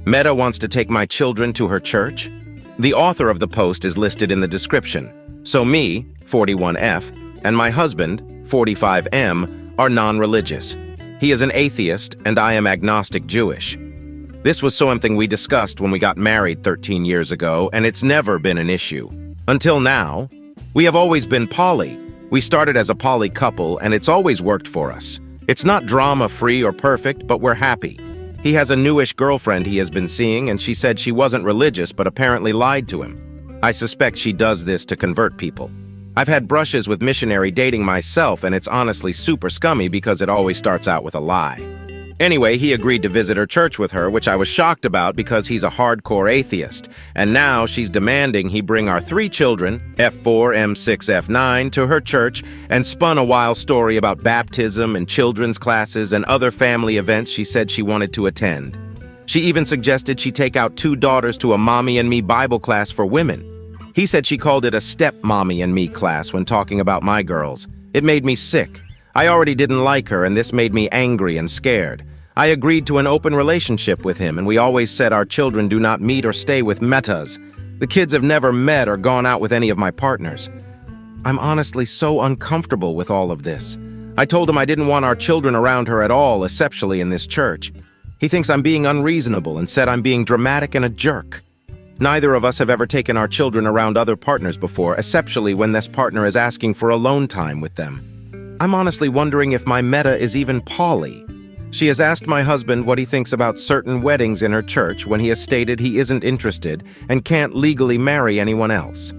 Meta wants to take my children to her church? The author of the post is listed in the description. So me, 41F, and my husband, 45M, are non-religious. He is an atheist, and I am agnostic Jewish. This was something we discussed when we got married 13 years ago, and it's never been an issue. Until now, we have always been poly. We started as a poly couple, and it's always worked for us. It's not drama-free or perfect, but we're happy. He has a newish girlfriend he has been seeing, and she said she wasn't religious but apparently lied to him. I suspect she does this to convert people. I've had brushes with missionary dating myself, and it's honestly super scummy because it always starts out with a lie. Anyway, he agreed to visit her church with her, which I was shocked about because he's a hardcore atheist. And now she's demanding he bring our 3 children, F4, M6, F9, to her church and spun a wild story about baptism and children's classes and other family events she said she wanted to attend. She even suggested she take out 2 daughters to a Mommy and Me Bible class for women. He said she called it a step-mommy and me class when talking about my girls. It made me sick. I already didn't like her, and this made me angry and scared. I agreed to an open relationship with him, and we always said our children do not meet or stay with metas. The kids have never met or gone out with any of my partners. I'm honestly so uncomfortable with all of this. I told him I didn't want our children around her at all, especially in this church. He thinks I'm being unreasonable and said I'm being dramatic and a jerk. Neither of us have ever taken our children around other partners before, especially when this partner is asking for alone time with them. I'm honestly wondering if my meta is even poly. She has asked my husband what he thinks about certain weddings in her church when he has stated he isn't interested and can't legally marry anyone else.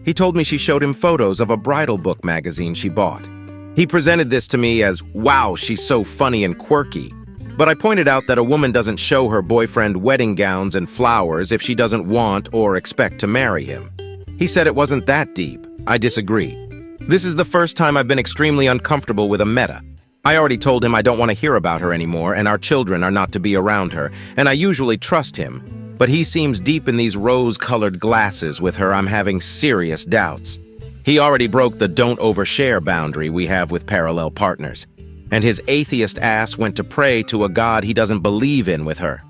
He told me she showed him photos of a bridal book magazine she bought. He presented this to me as, wow, she's so funny and quirky. But I pointed out that a woman doesn't show her boyfriend wedding gowns and flowers if she doesn't want or expect to marry him. He said it wasn't that deep. I disagree. This is the first time I've been extremely uncomfortable with a meta. I already told him I don't want to hear about her anymore, and our children are not to be around her, and I usually trust him. But he seems deep in these rose-colored glasses with her. I'm having serious doubts. He already broke the don't overshare boundary we have with parallel partners. And his atheist ass went to pray to a God he doesn't believe in with her.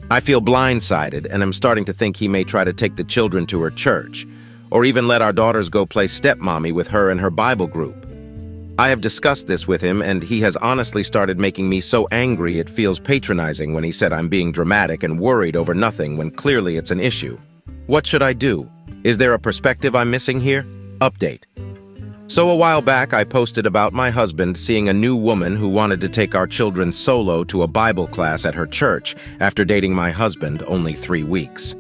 I feel blindsided, and I'm starting to think he may try to take the children to her church, or even let our daughters go play stepmommy with her and her Bible group. I have discussed this with him, and he has honestly started making me so angry it feels patronizing when he said I'm being dramatic and worried over nothing when clearly it's an issue. What should I do? Is there a perspective I'm missing here? Update. So a while back, I posted about my husband seeing a new woman who wanted to take our children solo to a Bible class at her church after dating my husband only 3 weeks.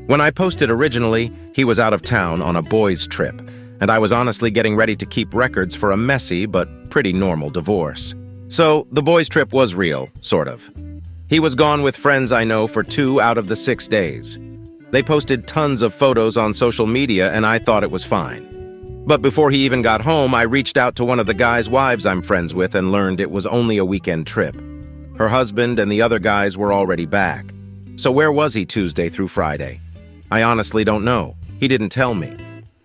When I posted originally, he was out of town on a boys' trip, and I was honestly getting ready to keep records for a messy but pretty normal divorce. So the boys' trip was real, sort of. He was gone with friends I know for 2 out of the 6 days. They posted tons of photos on social media, and I thought it was fine. But before he even got home, I reached out to one of the guys' wives I'm friends with and learned it was only a weekend trip. Her husband and the other guys were already back. So where was he Tuesday through Friday? I honestly don't know. He didn't tell me.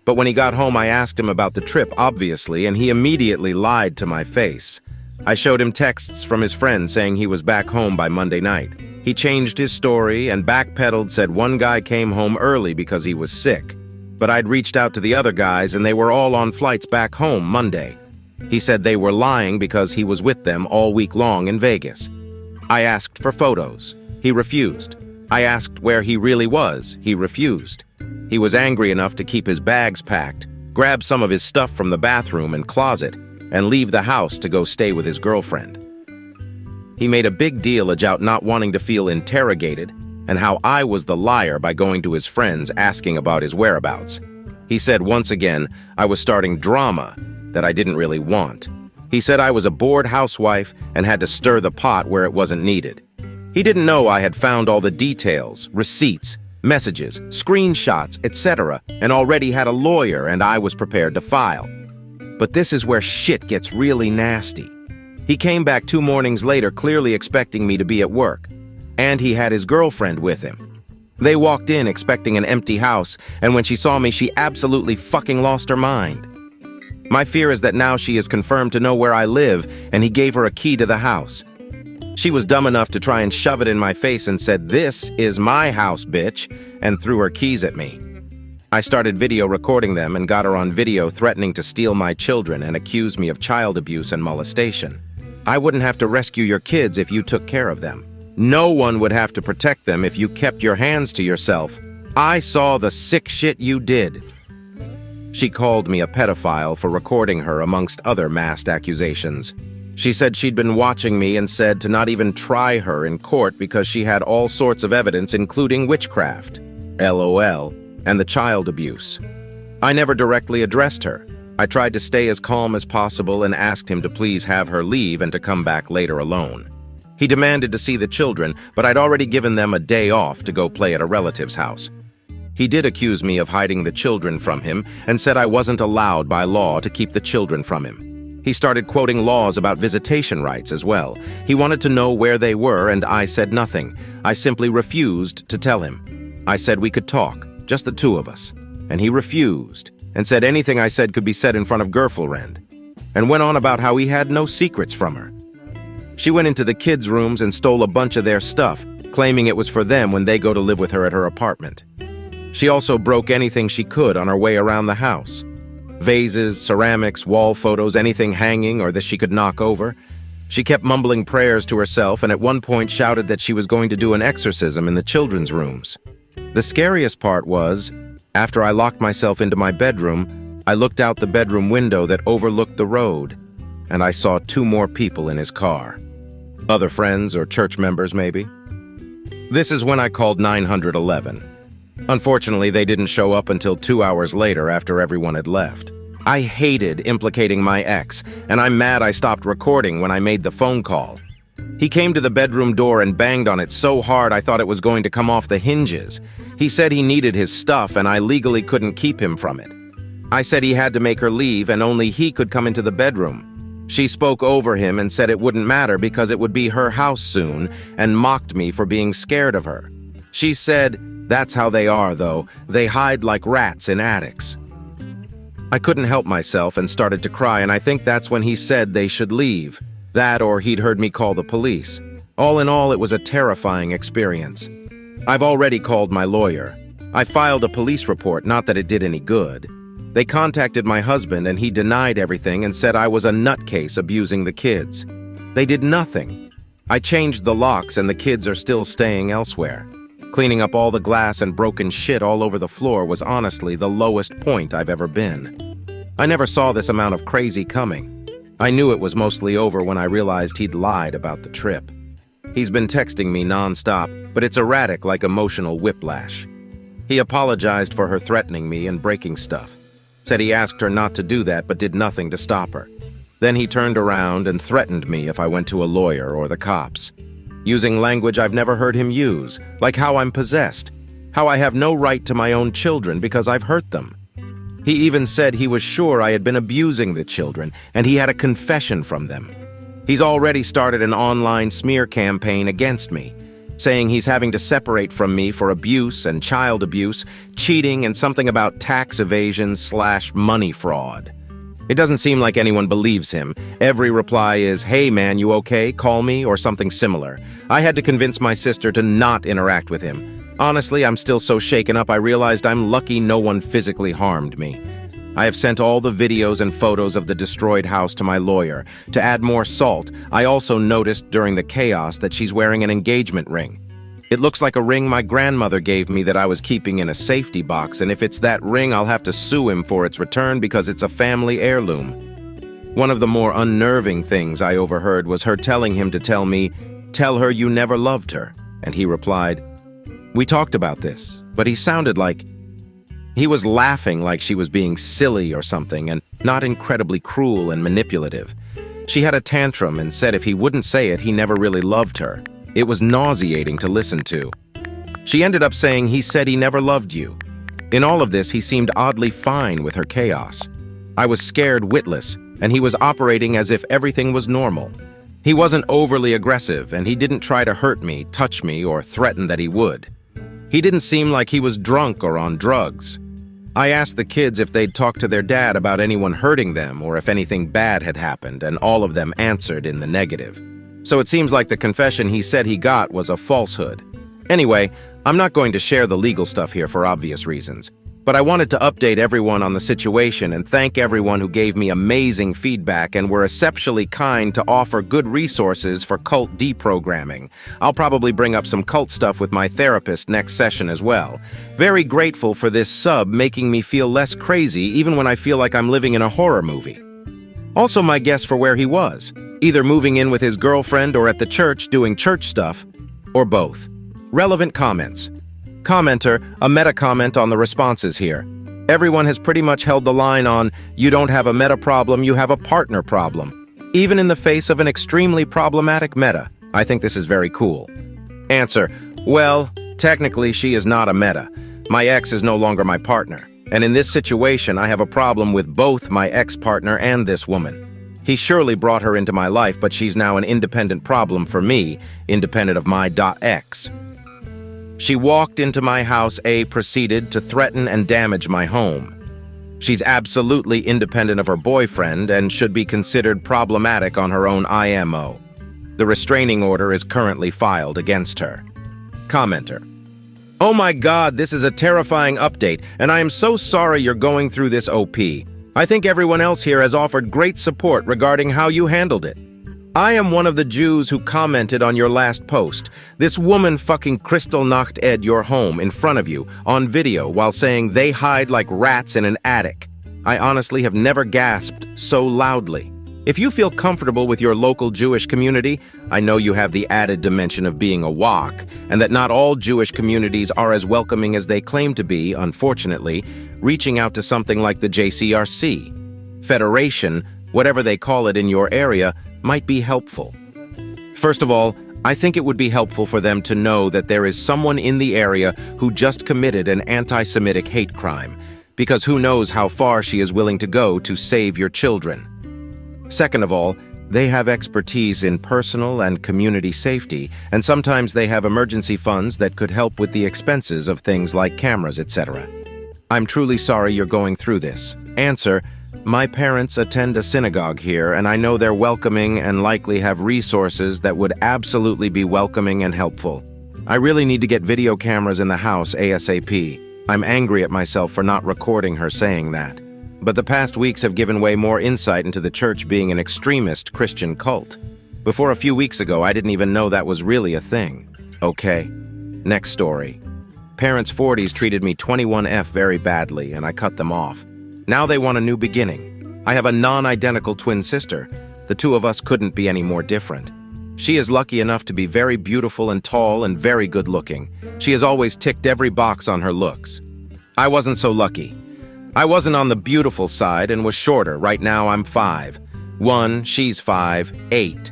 But when he got home, I asked him about the trip, obviously, and he immediately lied to my face. I showed him texts from his friend saying he was back home by Monday night. He changed his story and backpedaled, said one guy came home early because he was sick. But I'd reached out to the other guys, and they were all on flights back home Monday. He said they were lying because he was with them all week long in Vegas. I asked for photos. He refused. I asked where he really was. He refused. He was angry enough to keep his bags packed, grab some of his stuff from the bathroom and closet, and leave the house to go stay with his girlfriend. He made a big deal about not wanting to feel interrogated and how I was the liar by going to his friends asking about his whereabouts. He said once again I was starting drama that I didn't really want. He said I was a bored housewife and had to stir the pot where it wasn't needed. He didn't know I had found all the details, receipts, messages, screenshots, etc., and already had a lawyer, and I was prepared to file. But this is where shit gets really nasty. He came back 2 mornings later clearly expecting me to be at work, and he had his girlfriend with him. They walked in expecting an empty house, and when she saw me, she absolutely fucking lost her mind. My fear is that now she is confirmed to know where I live, and he gave her a key to the house. She was dumb enough to try and shove it in my face and said, "This is my house, bitch," and threw her keys at me. I started video recording them and got her on video threatening to steal my children and accuse me of child abuse and molestation. I wouldn't have to rescue your kids if you took care of them. No one would have to protect them if you kept your hands to yourself. I saw the sick shit you did. She called me a pedophile for recording her, amongst other massed accusations. She said she'd been watching me and said to not even try her in court because she had all sorts of evidence, including witchcraft, LOL, and the child abuse. I never directly addressed her. I tried to stay as calm as possible and asked him to please have her leave and to come back later alone. He demanded to see the children, but I'd already given them a day off to go play at a relative's house. He did accuse me of hiding the children from him and said I wasn't allowed by law to keep the children from him. He started quoting laws about visitation rights as well. He wanted to know where they were, and I said nothing. I simply refused to tell him. I said we could talk, just the two of us. And he refused, and said anything I said could be said in front of girlfriend, and went on about how he had no secrets from her. She went into the kids' rooms and stole a bunch of their stuff, claiming it was for them when they go to live with her at her apartment. She also broke anything she could on her way around the house. Vases, ceramics, wall photos, anything hanging or that she could knock over. She kept mumbling prayers to herself and at one point shouted that she was going to do an exorcism in the children's rooms. The scariest part was, after I locked myself into my bedroom, I looked out the bedroom window that overlooked the road, and I saw 2 more people in his car. Other friends or church members, maybe. This is when I called 911. Unfortunately, they didn't show up until 2 hours later after everyone had left. I hated implicating my ex, and I'm mad I stopped recording when I made the phone call. He came to the bedroom door and banged on it so hard I thought it was going to come off the hinges. He said he needed his stuff and I legally couldn't keep him from it. I said he had to make her leave and only he could come into the bedroom. She spoke over him and said it wouldn't matter because it would be her house soon and mocked me for being scared of her. She said, "That's how they are, though. They hide like rats in attics." I couldn't help myself and started to cry, and I think that's when he said they should leave. That or he'd heard me call the police. All in all, it was a terrifying experience. I've already called my lawyer. I filed a police report, not that it did any good. They contacted my husband and he denied everything and said I was a nutcase abusing the kids. They did nothing. I changed the locks and the kids are still staying elsewhere. Cleaning up all the glass and broken shit all over the floor was honestly the lowest point I've ever been. I never saw this amount of crazy coming. I knew it was mostly over when I realized he'd lied about the trip. He's been texting me nonstop, but it's erratic like emotional whiplash. He apologized for her threatening me and breaking stuff. Said he asked her not to do that but did nothing to stop her. Then he turned around and threatened me if I went to a lawyer or the cops. Using language I've never heard him use, like how I'm possessed, how I have no right to my own children because I've hurt them. He even said he was sure I had been abusing the children and he had a confession from them. He's already started an online smear campaign against me, saying he's having to separate from me for abuse and child abuse, cheating, and something about tax evasion/money fraud. It doesn't seem like anyone believes him. Every reply is, "Hey man, you okay? Call me," or something similar. I had to convince my sister to not interact with him. Honestly, I'm still so shaken up I realized I'm lucky no one physically harmed me. I have sent all the videos and photos of the destroyed house to my lawyer. To add more salt, I also noticed during the chaos that she's wearing an engagement ring. It looks like a ring my grandmother gave me that I was keeping in a safety box, and if it's that ring, I'll have to sue him for its return because it's a family heirloom. One of the more unnerving things I overheard was her telling him to tell me, "Tell her you never loved her," and he replied, "We talked about this," but he sounded like he was laughing like she was being silly or something and not incredibly cruel and manipulative. She had a tantrum and said if he wouldn't say it, he never really loved her. It was nauseating to listen to. She ended up saying he said he never loved you. In all of this, he seemed oddly fine with her chaos. I was scared witless, and he was operating as if everything was normal. He wasn't overly aggressive, and he didn't try to hurt me, touch me, or threaten that he would. He didn't seem like he was drunk or on drugs. I asked the kids if they'd talked to their dad about anyone hurting them or if anything bad had happened, and all of them answered in the negative. So it seems like the confession he said he got was a falsehood. Anyway, I'm not going to share the legal stuff here for obvious reasons, but I wanted to update everyone on the situation and thank everyone who gave me amazing feedback and were exceptionally kind to offer good resources for cult deprogramming. I'll probably bring up some cult stuff with my therapist next session as well. Very grateful for this sub making me feel less crazy even when I feel like I'm living in a horror movie. Also my guess for where he was, either moving in with his girlfriend or at the church doing church stuff, or both. Relevant comments. Commenter, a meta comment on the responses here. Everyone has pretty much held the line on, you don't have a meta problem, you have a partner problem. Even in the face of an extremely problematic meta. I think this is very cool. Answer, well, technically she is not a meta. My ex is no longer my partner. And in this situation, I have a problem with both my ex-partner and this woman. He surely brought her into my life, but she's now an independent problem for me, independent of my .x. She walked into my house, proceeded to threaten and damage my home. She's absolutely independent of her boyfriend and should be considered problematic on her own IMO. The restraining order is currently filed against her. Commenter. Oh my God, this is a terrifying update, and I am so sorry you're going through this OP. I think everyone else here has offered great support regarding how you handled it. I am one of the Jews who commented on your last post. This woman fucking Kristallnacht your home in front of you on video while saying they hide like rats in an attic. I honestly have never gasped so loudly. If you feel comfortable with your local Jewish community, I know you have the added dimension of being a wok, and that not all Jewish communities are as welcoming as they claim to be, unfortunately, reaching out to something like the JCRC. Federation, whatever they call it in your area, might be helpful. First of all, I think it would be helpful for them to know that there is someone in the area who just committed an anti-Semitic hate crime, because who knows how far she is willing to go to save your children. Second of all, they have expertise in personal and community safety, and sometimes they have emergency funds that could help with the expenses of things like cameras, etc. I'm truly sorry you're going through this. Answer, my parents attend a synagogue here, and I know they're welcoming and likely have resources that would absolutely be welcoming and helpful. I really need to get video cameras in the house ASAP. I'm angry at myself for not recording her saying that. But the past weeks have given way more insight into the church being an extremist Christian cult. Before a few weeks ago, I didn't even know that was really a thing. Okay, next story. Parents 40s treated me 21F very badly, and I cut them off. Now they want a new beginning. I have a non-identical twin sister. The two of us couldn't be any more different. She is lucky enough to be very beautiful and tall and very good looking. She has always ticked every box on her looks. I wasn't so lucky. I wasn't on the beautiful side and was shorter. Right now I'm 5'1", she's 5'8".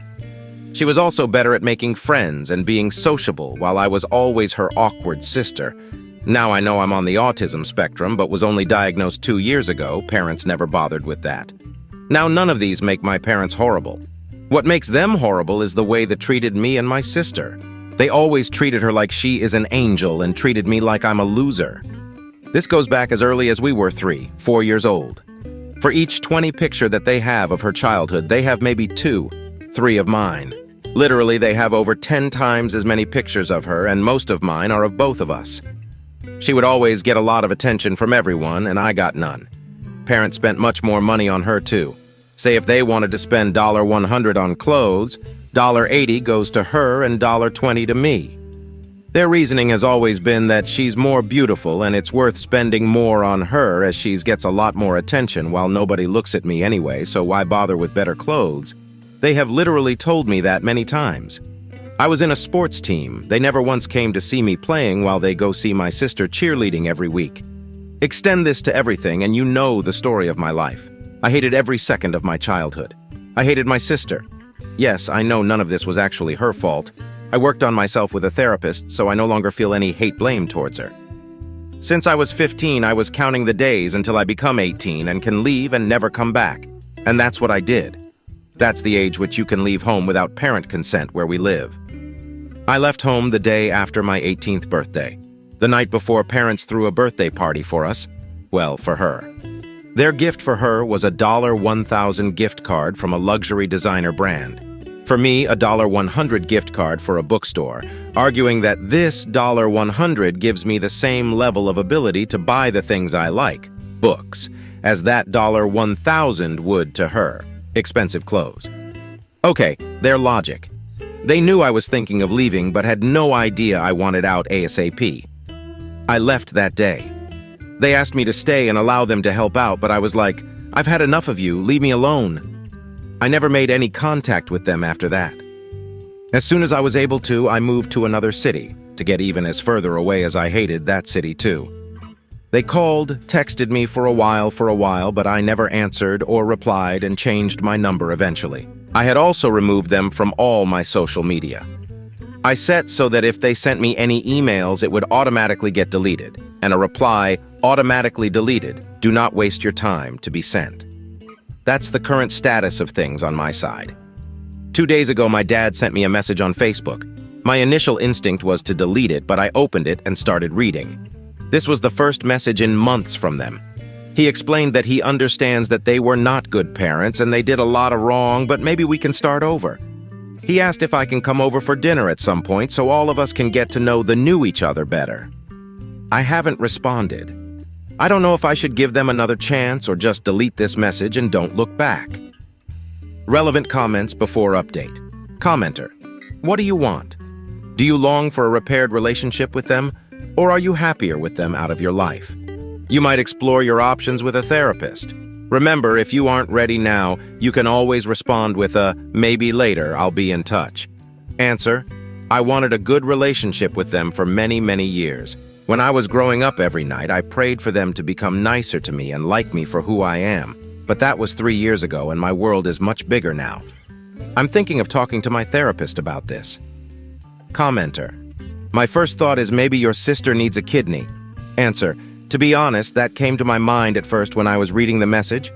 She was also better at making friends and being sociable, while I was always her awkward sister. Now I know I'm on the autism spectrum, but was only diagnosed 2 years ago. Parents never bothered with that. Now none of these make my parents horrible. What makes them horrible is the way they treated me and my sister. They always treated her like she is an angel and treated me like I'm a loser. This goes back as early as we were 4 years old. For each 20 picture that they have of her childhood, they have maybe 2, 3 of mine. Literally, they have over 10 times as many pictures of her, and most of mine are of both of us. She would always get a lot of attention from everyone, and I got none. Parents spent much more money on her too. Say if they wanted to spend $100 on clothes, $80 goes to her and $20 to me. Their reasoning has always been that she's more beautiful and it's worth spending more on her as she gets a lot more attention while nobody looks at me anyway, so why bother with better clothes? They have literally told me that many times. I was in a sports team. They never once came to see me playing while they go see my sister cheerleading every week. Extend this to everything and you know the story of my life. I hated every second of my childhood. I hated my sister. Yes, I know none of this was actually her fault. I worked on myself with a therapist, so I no longer feel any hate-blame towards her. Since I was 15, I was counting the days until I become 18 and can leave and never come back. And that's what I did. That's the age which you can leave home without parent consent where we live. I left home the day after my 18th birthday, the night before parents threw a birthday party for us. Well, for her. Their gift for her was a $1,000 gift card from a luxury designer brand. For me, a $100 gift card for a bookstore, arguing that this $100 gives me the same level of ability to buy the things I like, books, as that $1,000 would to her, expensive clothes. Okay, their logic. They knew I was thinking of leaving but had no idea I wanted out ASAP. I left that day. They asked me to stay and allow them to help out, but I was like, I've had enough of you, leave me alone. I never made any contact with them after that. As soon as I was able to, I moved to another city, to get even as further away as I hated that city too. They called, texted me for a while, but I never answered or replied and changed my number eventually. I had also removed them from all my social media. I set so that if they sent me any emails, it would automatically get deleted, and a reply, automatically deleted, do not waste your time to be sent. That's the current status of things on my side. 2 days ago, my dad sent me a message on Facebook. My initial instinct was to delete it, but I opened it and started reading. This was the first message in months from them. He explained that he understands that they were not good parents and they did a lot of wrong, but maybe we can start over. He asked if I can come over for dinner at some point so all of us can get to know each other better. I haven't responded. I don't know if I should give them another chance or just delete this message and don't look back. Relevant comments before update. Commenter: what do you want? Do you long for a repaired relationship with them, or are you happier with them out of your life? You might explore your options with a therapist. Remember, if you aren't ready now, you can always respond with a maybe later, I'll be in touch. Answer: I wanted a good relationship with them for many, many years. When I was growing up every night, I prayed for them to become nicer to me and like me for who I am. But that was 3 years ago, and my world is much bigger now. I'm thinking of talking to my therapist about this. Commenter: my first thought is maybe your sister needs a kidney. Answer: to be honest, that came to my mind at first when I was reading the message.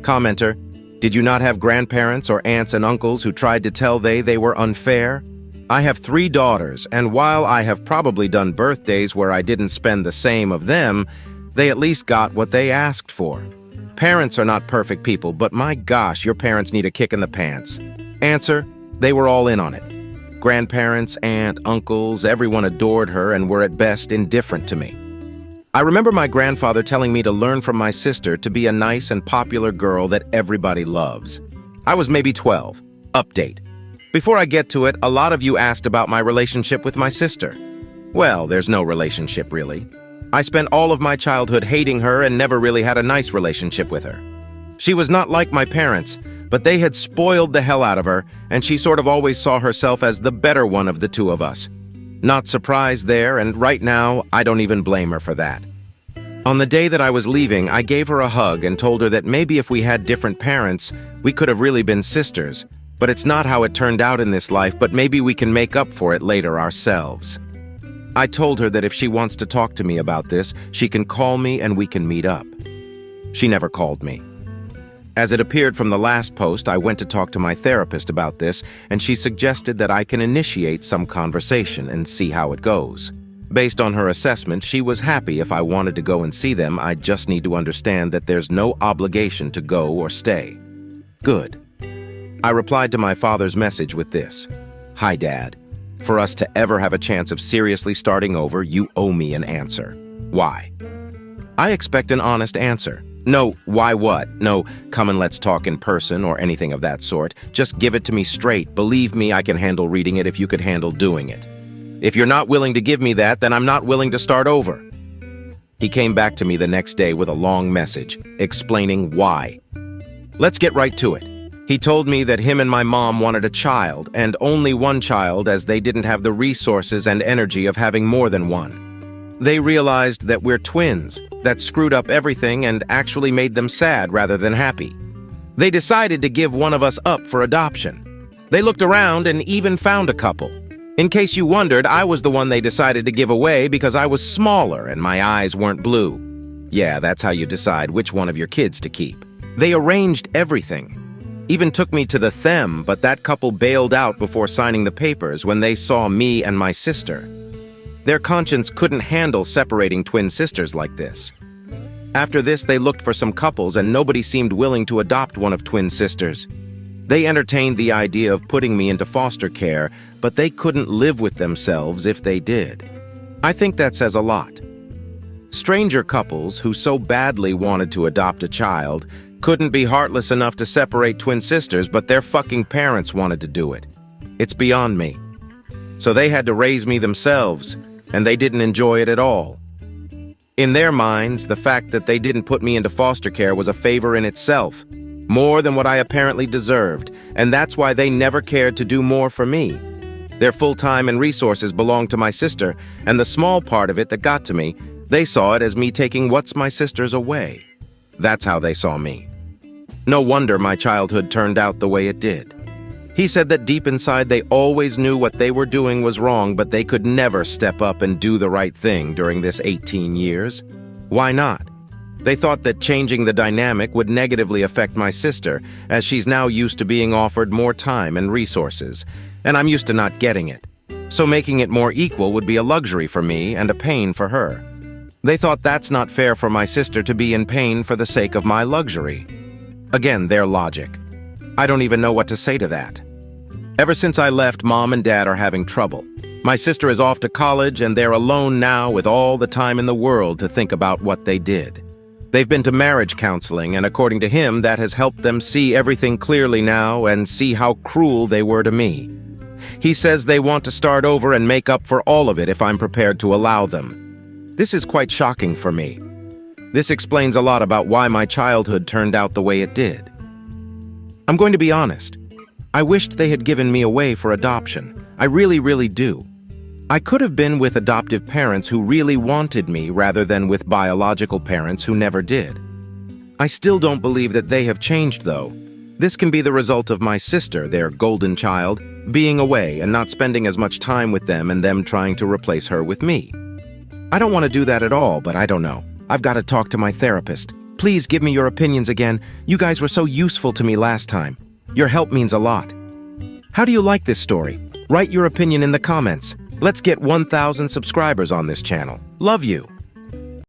Commenter: did you not have grandparents or aunts and uncles who tried to tell they were unfair? I have 3 daughters, and while I have probably done birthdays where I didn't spend the same of them, they at least got what they asked for. Parents are not perfect people, but my gosh, your parents need a kick in the pants. Answer: they were all in on it. Grandparents, aunt, uncles, everyone adored her and were at best indifferent to me. I remember my grandfather telling me to learn from my sister to be a nice and popular girl that everybody loves. I was maybe 12. Update. Before I get to it, a lot of you asked about my relationship with my sister. Well, there's no relationship really. I spent all of my childhood hating her and never really had a nice relationship with her. She was not like my parents, but they had spoiled the hell out of her, and she sort of always saw herself as the better one of the two of us. Not surprised there, and right now, I don't even blame her for that. On the day that I was leaving, I gave her a hug and told her that maybe if we had different parents, we could have really been sisters. But it's not how it turned out in this life, but maybe we can make up for it later ourselves. I told her that if she wants to talk to me about this, she can call me and we can meet up. She never called me. As it appeared from the last post, I went to talk to my therapist about this, and she suggested that I can initiate some conversation and see how it goes. Based on her assessment, she was happy if I wanted to go and see them. I just need to understand that there's no obligation to go or stay. Good. I replied to my father's message with this: Hi, Dad. For us to ever have a chance of seriously starting over, you owe me an answer. Why? I expect an honest answer. No, why what? No, come and let's talk in person or anything of that sort. Just give it to me straight. Believe me, I can handle reading it if you could handle doing it. If you're not willing to give me that, then I'm not willing to start over. He came back to me the next day with a long message, explaining why. Let's get right to it. He told me that him and my mom wanted a child, and only one child, as they didn't have the resources and energy of having more than one. They realized that we're twins, that screwed up everything and actually made them sad rather than happy. They decided to give one of us up for adoption. They looked around and even found a couple. In case you wondered, I was the one they decided to give away because I was smaller and my eyes weren't blue. Yeah, that's how you decide which one of your kids to keep. They arranged everything. Even took me to the them, but that couple bailed out before signing the papers when they saw me and my sister. Their conscience couldn't handle separating twin sisters like this. After this, they looked for some couples and nobody seemed willing to adopt one of twin sisters. They entertained the idea of putting me into foster care, but they couldn't live with themselves if they did. I think that says a lot. Stranger couples who so badly wanted to adopt a child couldn't be heartless enough to separate twin sisters, but their fucking parents wanted to do it. It's beyond me. So they had to raise me themselves, and they didn't enjoy it at all. In their minds, the fact that they didn't put me into foster care was a favor in itself, more than what I apparently deserved, and that's why they never cared to do more for me. Their full time and resources belonged to my sister, and the small part of it that got to me, they saw it as me taking what's my sister's away. That's how they saw me. No wonder my childhood turned out the way it did. He said that deep inside they always knew what they were doing was wrong, but they could never step up and do the right thing during this 18 years. Why not? They thought that changing the dynamic would negatively affect my sister, as she's now used to being offered more time and resources, and I'm used to not getting it. So making it more equal would be a luxury for me and a pain for her. They thought that's not fair for my sister to be in pain for the sake of my luxury. Again, their logic. I don't even know what to say to that. Ever since I left, Mom and Dad are having trouble. My sister is off to college, and they're alone now with all the time in the world to think about what they did. They've been to marriage counseling, and according to him, that has helped them see everything clearly now and see how cruel they were to me. He says they want to start over and make up for all of it if I'm prepared to allow them. This is quite shocking for me. This explains a lot about why my childhood turned out the way it did. I'm going to be honest. I wished they had given me away for adoption. I really, really do. I could have been with adoptive parents who really wanted me rather than with biological parents who never did. I still don't believe that they have changed, though. This can be the result of my sister, their golden child, being away and not spending as much time with them and them trying to replace her with me. I don't want to do that at all, but I don't know. I've got to talk to my therapist. Please give me your opinions again. You guys were so useful to me last time. Your help means a lot. How do you like this story? Write your opinion in the comments. Let's get 1,000 subscribers on this channel. Love you.